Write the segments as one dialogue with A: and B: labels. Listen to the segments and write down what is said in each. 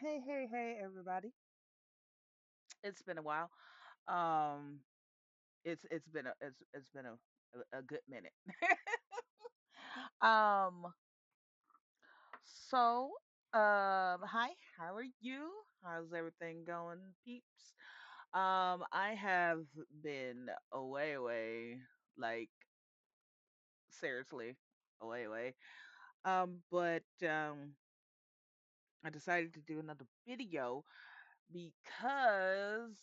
A: Hey, everybody. It's been a while. Um, it's been a good minute. um, so, hi, how are you? How's everything going, peeps? I have been away, like seriously, away. But I decided to do another video because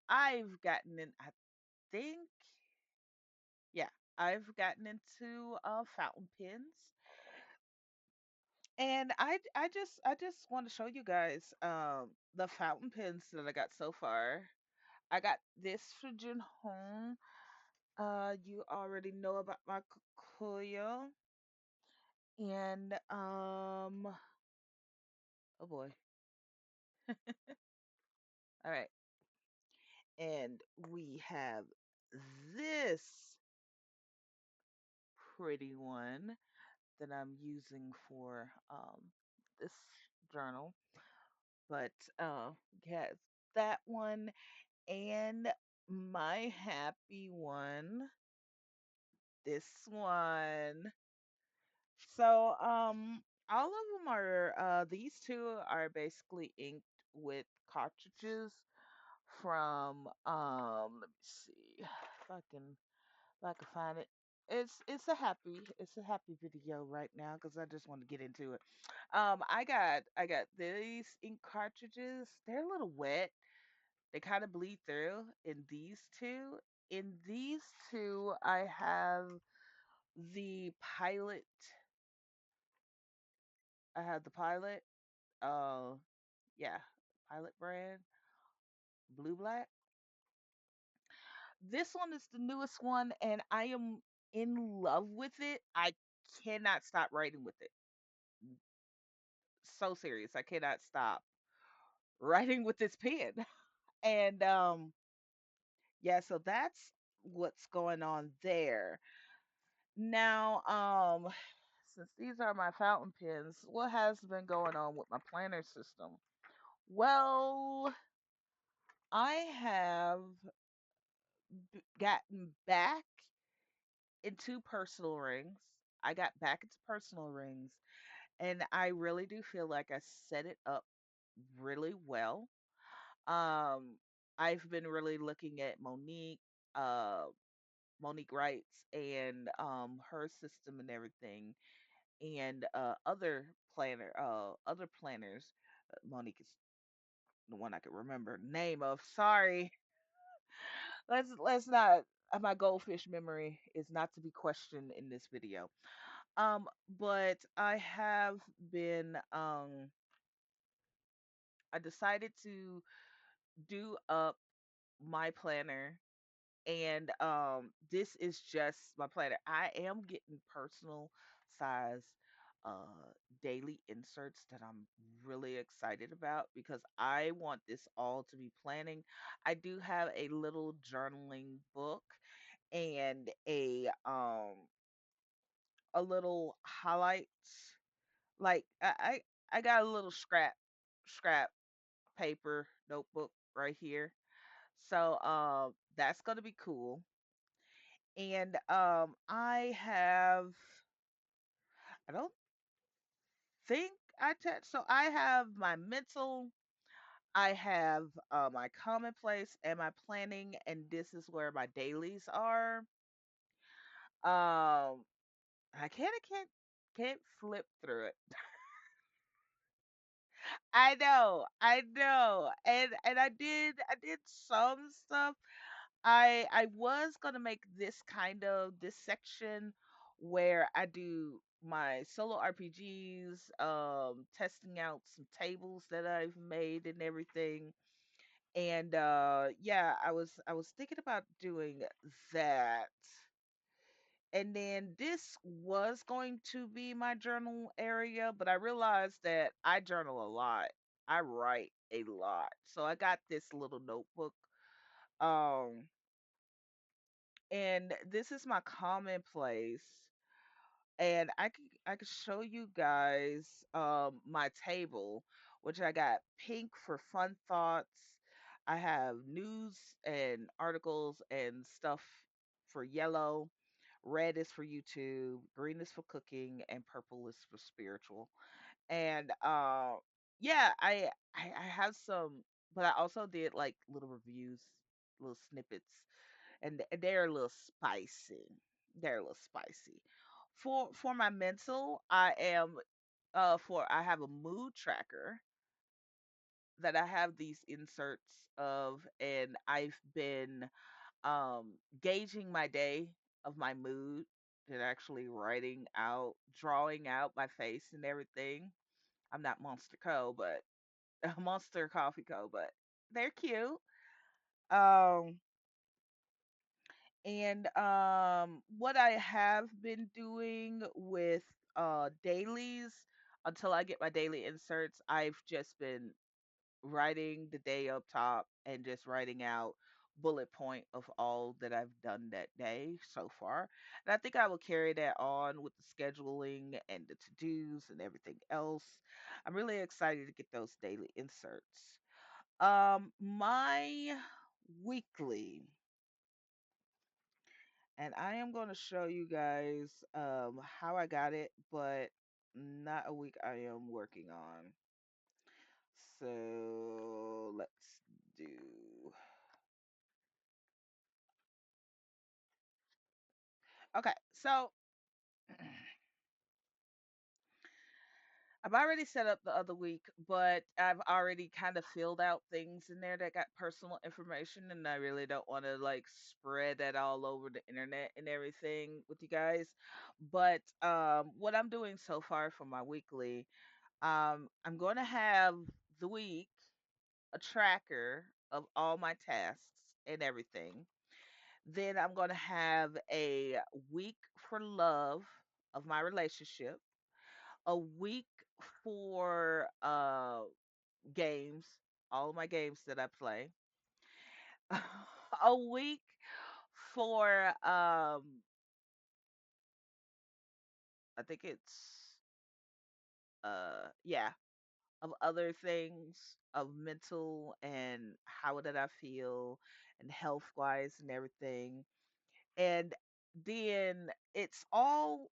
A: I've gotten in. I think Yeah, I've gotten into fountain pens, and I just want to show you guys the fountain pens that I got so far. I got this for June Home. You already know about my Kuya, and oh boy, all right, and we have this pretty one that I'm using for this journal. But yes, that one and my happy one, this one. So all of them are these two are basically inked with cartridges from let me see if I can find it. It's a happy video right now because I just want to get into it. I got these ink cartridges. They're a little wet. They kind of bleed through. In these two, I have the pilot. I have the pilot. Uh, yeah, pilot brand, blue black. This one is the newest one, and I am in love with it. I cannot stop writing with it. So serious, I cannot stop writing with this pen. And yeah, so that's what's going on there. Now, since these are my fountain pens, what has been going on with my planner system? Well, I have gotten back into personal rings. I got back into personal rings, and I really do feel like I set it up really well. Um, I've been really looking at uh, Monique Wright's and her system and everything, and other planners. Monique is the one I could remember the name of. Sorry, let's not. My goldfish memory is not to be questioned in this video. But I have been I decided to do up my planner, and this is just my planner. I am getting personal size daily inserts that I'm really excited about because I want this all to be planning. I do have a little journaling book and a little highlights, like I got a little scrap paper notebook right here. So that's gonna be cool. And I don't think I touched. So I have my mental, I have my commonplace and my planning, and this is where my dailies are. I can't flip through it. I know, and I did some stuff. I was gonna make this section where I do my solo RPGs, testing out some tables that I've made and everything. And yeah, I was thinking about doing that. And then this was going to be my journal area, but I realized that I journal a lot. I write a lot. So I got this little notebook. Um and this is my commonplace. and I could show you guys my table, which I got pink for fun thoughts. I have news and articles and stuff for yellow. Red is for YouTube, green is for cooking, and purple is for spiritual. And yeah, I have some, but I also did like little reviews, little snippets, and they're a little spicy. They're a little spicy. For my mental, I am for I have a mood tracker that I have these inserts of, and I've been gauging my day of my mood and actually writing out, drawing out my face and everything. I'm not Monster Co, but Monster Coffee Co, but they're cute. Um, and what I have been doing with dailies until I get my daily inserts, I've just been writing the day up top and just writing out bullet point of all that I've done that day so far. And I think I will carry that on with the scheduling and the to-dos and everything else. I'm really excited to get those daily inserts. My weekly, and I am going to show you guys how I got it, but not a week I am working on. So let's do. Okay, so I've already set up the other week, but I've already kind of filled out things in there that got personal information, and I really don't want to like spread that all over the internet and everything with you guys. But what I'm doing so far for my weekly, I'm going to have the week a tracker of all my tasks and everything. Then I'm going to have a week for love of my relationship, a week for games, all of my games that I play, a week for I think it's yeah, of other things of mental and how did I feel and health wise and everything. And then it's all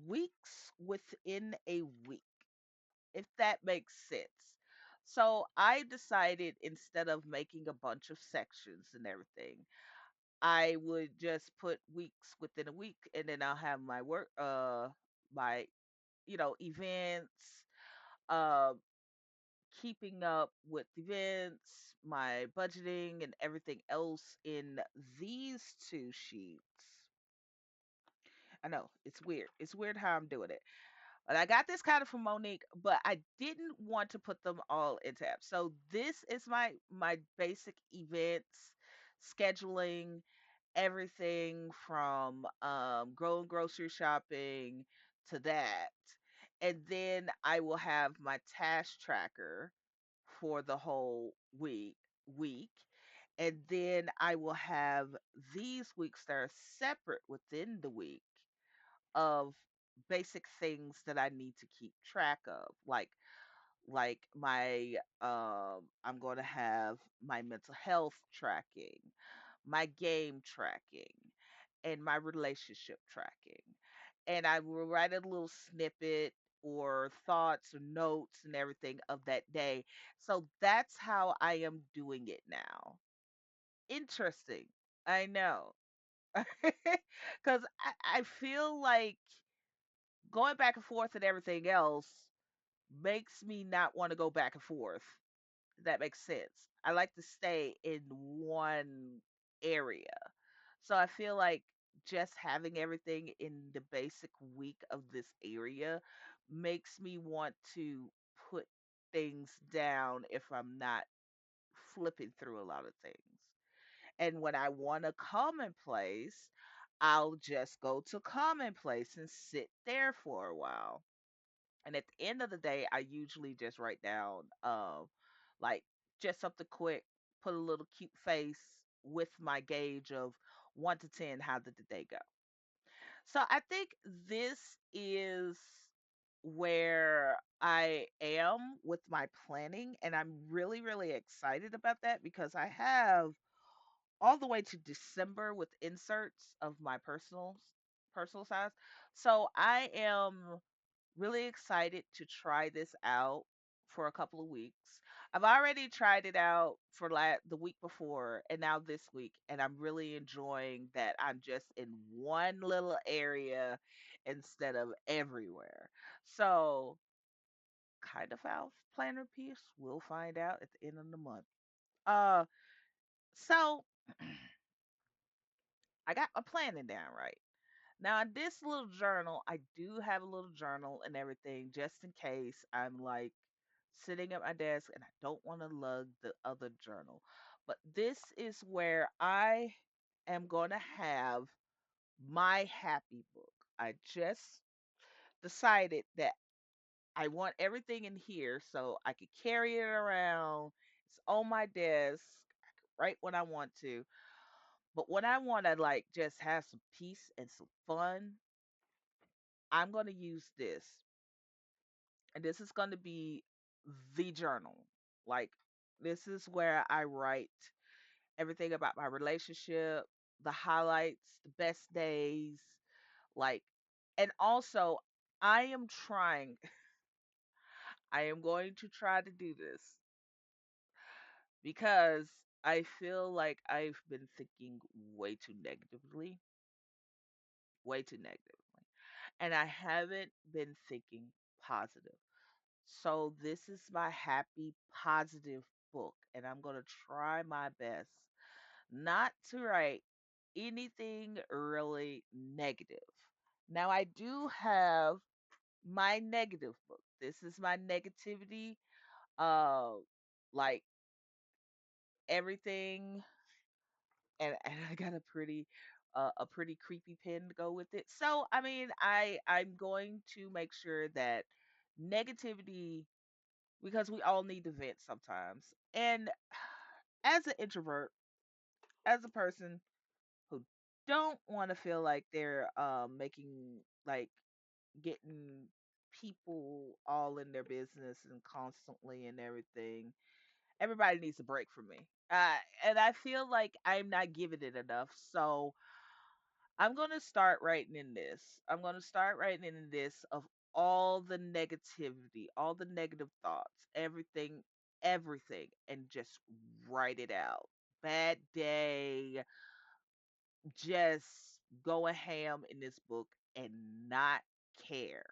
A: weeks within a week, if that makes sense. So I decided instead of making a bunch of sections and everything, I would just put weeks within a week, and then I'll have my work, my, events, uh, keeping up with events, my budgeting, and everything else in these two sheets. I know it's weird. It's weird how I'm doing it. But I got this kind of from Monique, but I didn't want to put them all in tabs. So this is my basic events, scheduling, everything from growing grocery shopping to that. And then I will have my task tracker for the whole week. And then I will have these weeks that are separate within the week of basic things that I need to keep track of, like my I'm going to have my mental health tracking, my game tracking, and my relationship tracking. And I will write a little snippet or thoughts or notes and everything of that day. So that's how I am doing it now. Interesting. I know. Because I feel like going back and forth and everything else makes me not want to go back and forth. If that makes sense. I like to stay in one area. So I feel like just having everything in the basic week of this area makes me want to put things down if I'm not flipping through a lot of things. And when I want a commonplace, I'll just go to commonplace and sit there for a while. And at the end of the day, I usually just write down like just something quick, put a little cute face with my gauge of 1 to 10, how did the day go? So I think this is where I am with my planning, and I'm really, really excited about that because I have all the way to December with inserts of my personal size. So I am really excited to try this out for a couple of weeks. I've already tried it out for the week before and now this week, and I'm really enjoying that I'm just in one little area instead of everywhere. So, kind of house planner piece, we'll find out at the end of the month. Uh, so I got my planning down right. Now, in this little journal, I do have a little journal and everything just in case I'm like sitting at my desk and I don't want to lug the other journal. But this is where I am going to have my happy book. I just decided that I want everything in here so I could carry it around. It's on my desk. I can write when I want to. But when I want to like just have some peace and some fun, I'm going to use this. And this is going to be the journal. Like, this is where I write everything about my relationship, the highlights, the best days. Like, and also, I am trying, I am going to try to do this because I feel like I've been thinking way too negatively, way too negatively. And I haven't been thinking positive. So this is my happy, positive book, and I'm going to try my best not to write anything really negative. Now, I do have my negative book. This is my negativity, uh, like everything, and I got a pretty creepy pen to go with it. So, I mean, I'm going to make sure that negativity, because we all need to vent sometimes. And as an introvert, as a person who don't want to feel like they're making like getting people all in their business and constantly and everything, everybody needs a break from me. And I feel like I'm not giving it enough. So I'm going to start writing in this. I'm going to start writing in this of all the negativity, all the negative thoughts, everything, everything, and just write it out. Bad day, just going ham in this book and not care.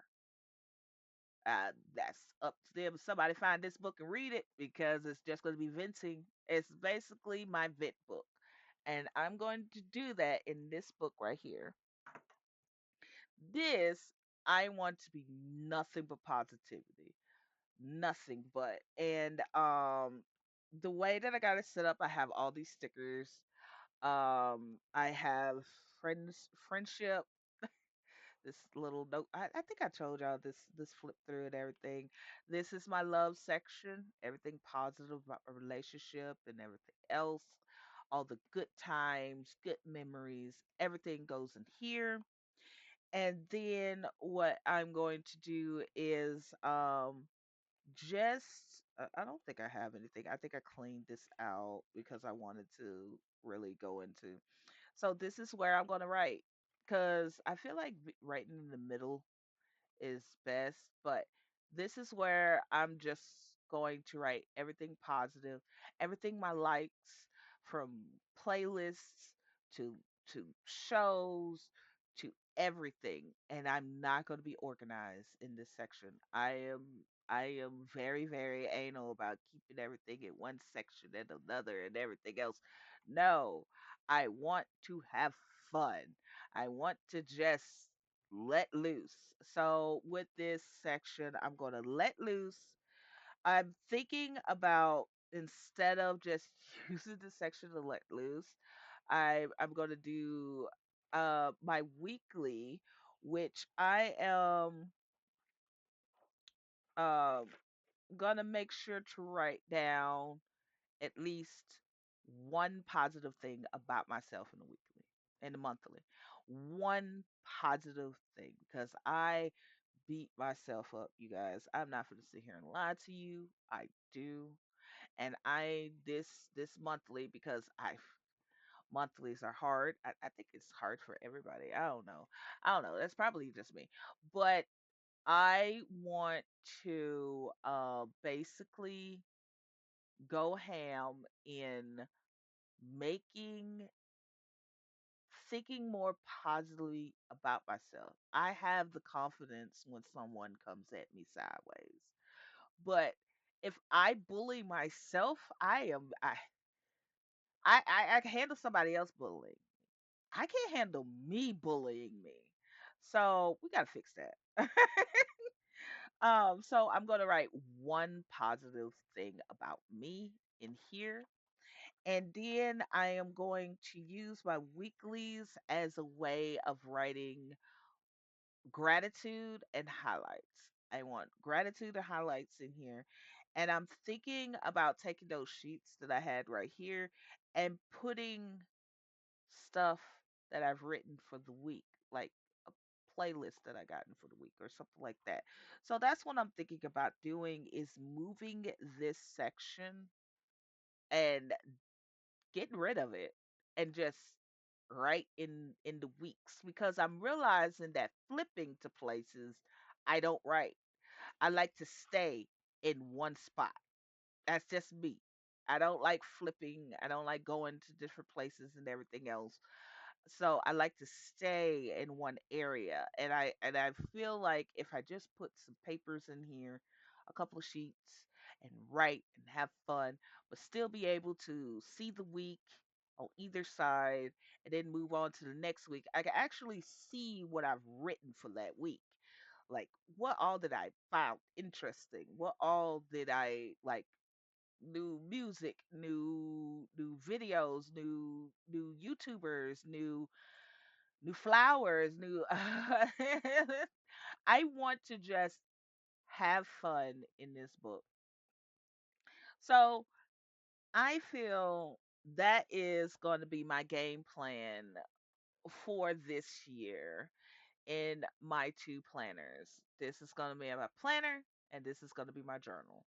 A: That's up to them. Somebody find this book and read it because it's just going to be venting. It's basically my vent book. And I'm going to do that in this book right here. This, I want to be nothing but positivity. Nothing but. And the way that I got it set up, I have all these stickers. I have friendship, this little note. I think I told y'all this flip through and everything. This is my love section. Everything positive about my relationship and everything else. All the good times, good memories, everything goes in here. And then what I'm going to do is just I don't think I have anything. I think I cleaned this out because I wanted to really go into. So this is where I'm going to write because I feel like writing in the middle is best, but this is where I'm just going to write everything positive, everything my likes, from playlists to shows to everything, and I'm not going to be organized in this section. I am very, very anal about keeping everything in one section and another and everything else. No, I want to have fun. I want to just let loose. So with this section, I'm going to let loose. I'm thinking about, instead of just using the section to let loose, I'm going to do my weekly, which I am uh, going to make sure to write down at least one positive thing about myself in a weekly. in the monthly. One positive thing, because I beat myself up, you guys. I'm not going to sit here and lie to you. I do. And I this monthly, because I monthlies are hard. I think it's hard for everybody. I don't know. I don't know. That's probably just me. But I want to basically go ham in making thinking more positively about myself. I have the confidence when someone comes at me sideways. But if I bully myself, I can handle somebody else bullying. I can't handle me bullying me. So we gotta fix that. So I'm gonna write one positive thing about me in here. And then I am going to use my weeklies as a way of writing gratitude and highlights. I want gratitude and highlights in here. And I'm thinking about taking those sheets that I had right here and putting stuff that I've written for the week, like a playlist that I gotten for the week or something like that. So that's what I'm thinking about doing, is moving this section and getting rid of it and just write in the weeks, because I'm realizing that flipping to places, I don't write. I like to stay in one spot. That's just me. I don't like flipping. I don't like going to different places and everything else. So I like to stay in one area, and I feel like if I just put some papers in here, a couple of sheets, and write and have fun, but still be able to see the week on either side and then move on to the next week, I can actually see what I've written for that week. Like, what all did I found interesting? What all did I like? New music, new videos, new YouTubers, new flowers, new I want to just have fun in this book. So I feel that is going to be my game plan for this year in my two planners. This is going to be my planner, and this is going to be my journal.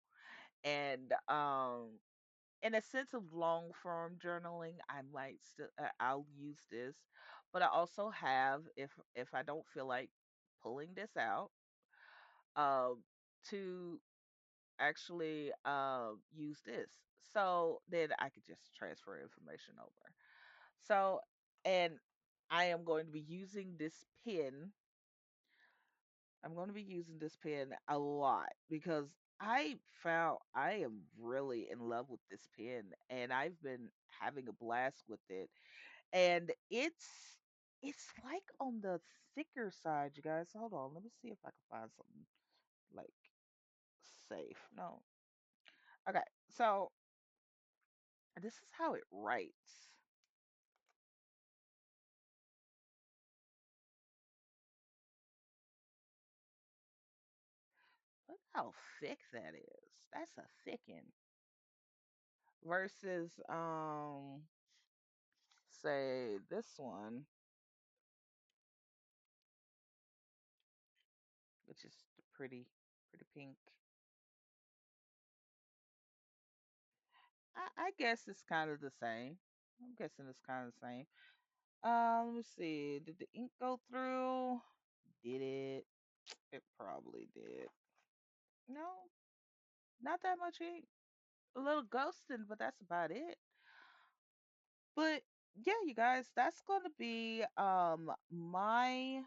A: And in a sense of long form journaling, I might still I'll use this, but I also have, if I don't feel like pulling this out, um, to actually use this. So then I could just transfer information over. So, and I am going to be using this pen. I'm going to be using this pen a lot because I found I am really in love with this pen, and I've been having a blast with it. And it's like on the thicker side, you guys. Hold on, let me see if I can find something like safe. No. Okay, so this is how it writes. Look how thick that is. That's a thicken. Versus say this one, which is the pretty pink. I guess it's kind of the same. I'm guessing it's kind of the same. Let me see. Did the ink go through? Did it? It probably did. No, not that much ink. A little ghosting, but that's about it. But yeah, you guys, that's going to be my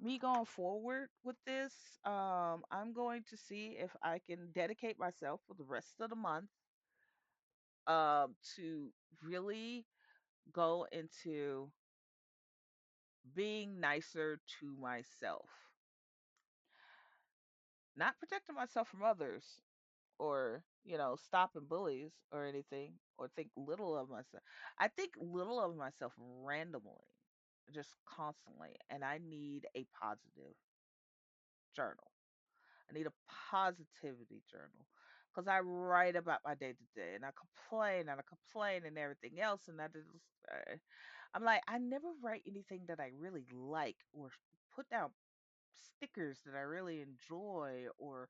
A: me going forward with this. I'm going to see if I can dedicate myself for the rest of the month to really go into being nicer to myself, not protecting myself from others, or stopping bullies or anything, or think little of myself. I think little of myself randomly, just constantly, and I need a positive journal. I need a positivity journal, because I write about my day to day, and I complain and everything else, and uh, I'm like, I never write anything that I really like or put down stickers that I really enjoy or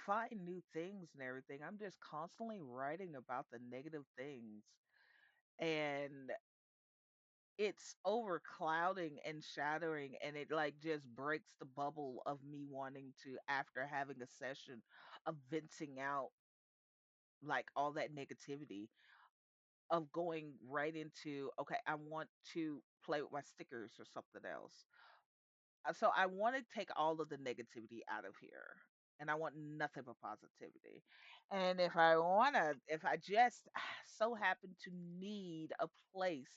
A: find new things and everything. I'm just constantly writing about the negative things. And it's overclouding and shadowing, and it like just breaks the bubble of me wanting to, after having a session of venting out like all that negativity, of going right into, okay, I want to play with my stickers or something else. So I want to take all of the negativity out of here, and I want nothing but positivity. And if I just so happen to need a place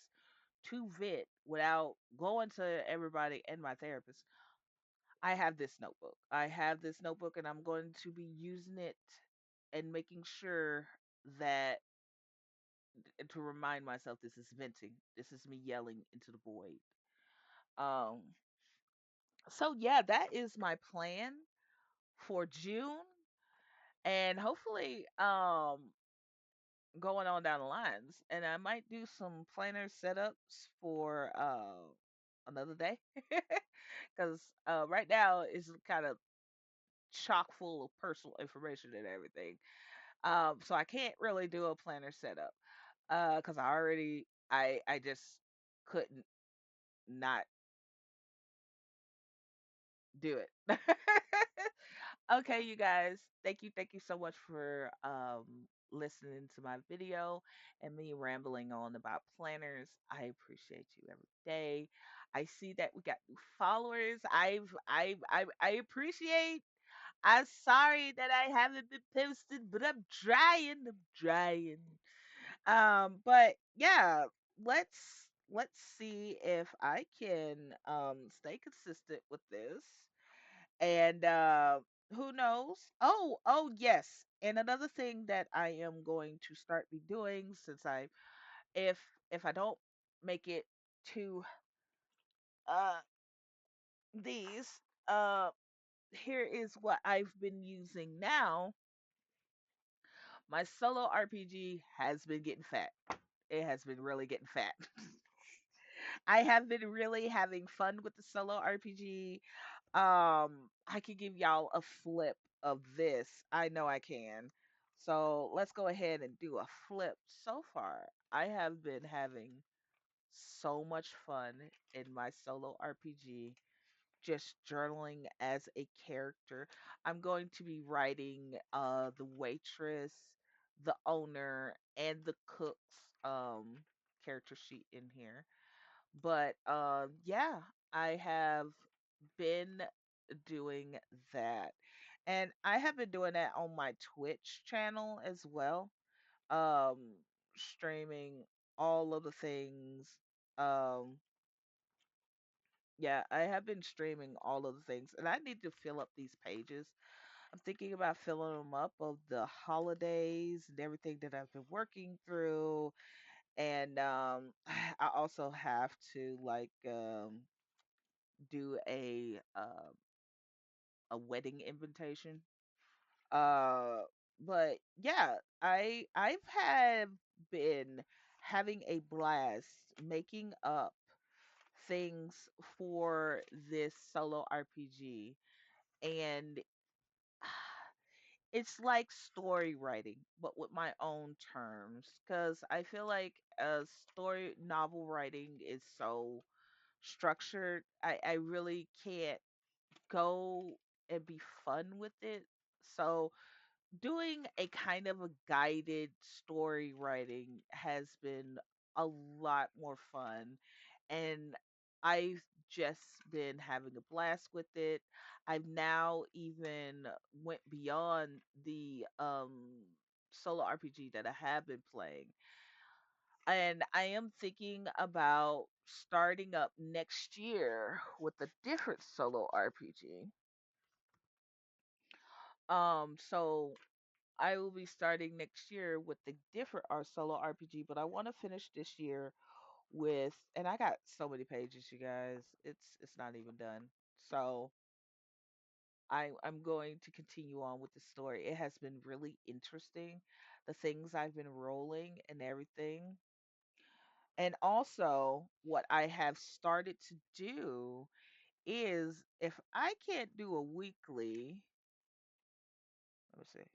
A: to vent without going to everybody and my therapist, I have this notebook. I have this notebook, and I'm going to be using it and making sure that, to remind myself, this is venting. This is me yelling into the void. Um, so yeah, that is my plan for June, and hopefully going on down the lines, and I might do some planner setups for another day, because right now is kind of chock full of personal information and everything. So I can't really do a planner setup because I just couldn't not do it. Okay, you guys, thank you so much for listening to my video and me rambling on about planners. I appreciate you every day. I see that we got new followers. I appreciate. I'm sorry that I haven't been posted, but I'm trying. I'm trying. But yeah, let's see if I can stay consistent with this. And who knows? Oh yes. And another thing that I am going to start be doing, since if if I don't make it to uh these, uh here is what I've been using now. My solo RPG has been getting fat. It has been really getting fat. I have been really having fun with the solo RPG. I could give y'all a flip of this. I know I can. So let's go ahead and do a flip. So far, I have been having so much fun in my solo RPG, just journaling as a character. I'm going to be writing the waitress, the owner, and the cook's character sheet in here. But yeah, I have been doing that. And I have been doing that on my Twitch channel as well. Um Streaming all of the things. Um yeah, I have been streaming all of the things, and I need to fill up these pages. I'm thinking about filling them up of the holidays and everything that I've been working through. And I also have to like do a wedding invitation. Uh, but yeah, I've had been having a blast making up things for this solo RPG, and it's like story writing, but with my own terms. Because I feel like story novel writing is so structured. I really can't go and be fun with it. So doing a kind of a guided story writing has been a lot more fun, and I've just been having a blast with it. I've now even went beyond the solo RPG that I have been playing, and I am thinking about starting up next year with a different solo RPG. So I will be starting next year with the different art solo RPG, but I want to finish this year with, and I got so many pages, you guys. It's not even done. So I'm going to continue on with the story. It has been really interesting, the things I've been rolling and everything. And also, what I have started to do is if I can't do a weekly, let me see.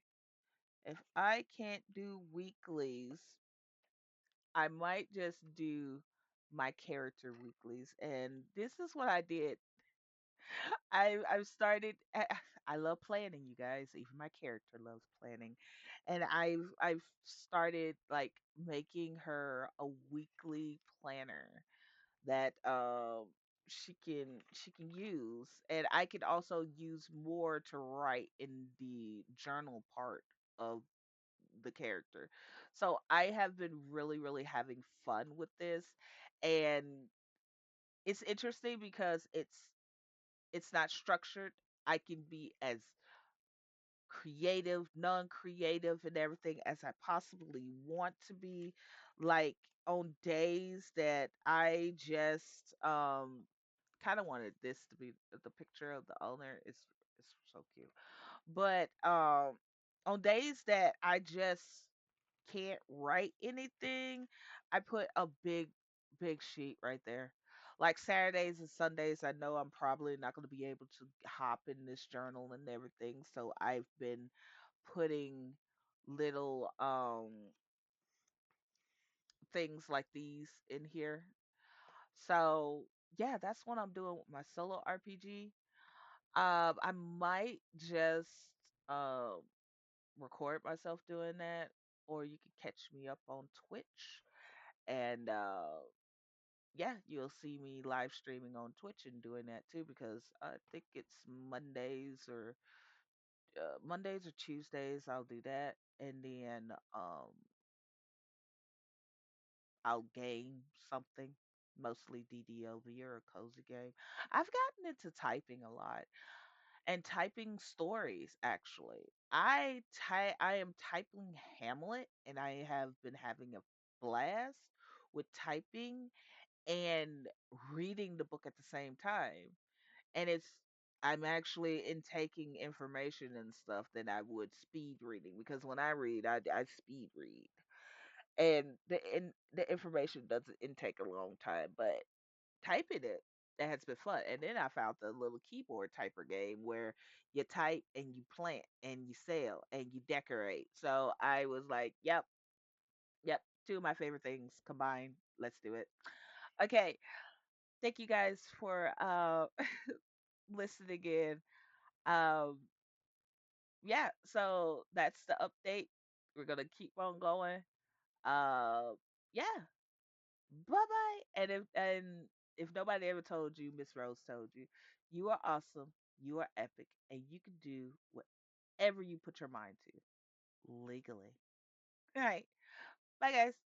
A: If I can't do weeklies, I might just do my character weeklies. And this is what I did. I've started. I love planning, you guys. Even my character loves planning, and I've started like making her a weekly planner that she can use, and I could also use more to write in the journal part of the character. So I have been really having fun with this, and it's interesting because it's not structured. I can be as creative, non-creative, and everything as I possibly want to be. Like on days that I just kind of wanted this to be the picture of the owner. It's so cute. But on days that I just can't write anything, I put a big sheet right there. Like Saturdays and Sundays, I know I'm probably not going to be able to hop in this journal and everything, so I've been putting little things like these in here. So yeah, that's what I'm doing with my solo RPG. I might just um record myself doing that, or you can catch me up on Twitch, and yeah, you'll see me live streaming on Twitch and doing that too, because I think it's Mondays or Tuesdays I'll do that, and then I'll game something, mostly DDLV or a cozy game. I've gotten into typing a lot and typing stories actually. I am typing Hamlet, and I have been having a blast with typing and reading the book at the same time. And I'm actually intaking information and stuff than I would speed reading, because when I read, I speed read, and the information doesn't intake a long time, but typing it, that has been fun. And then I found the little keyboard typer game where you type and you plant and you sell and you decorate. So I was like, yep, two of my favorite things combined. Let's do it. Okay, thank you guys for listening in. Um, yeah, so that's the update. We're gonna keep on going. Yeah, bye bye. And if nobody ever told you, Miss Rose told you, you are awesome, you are epic, and you can do whatever you put your mind to legally. All right, bye guys.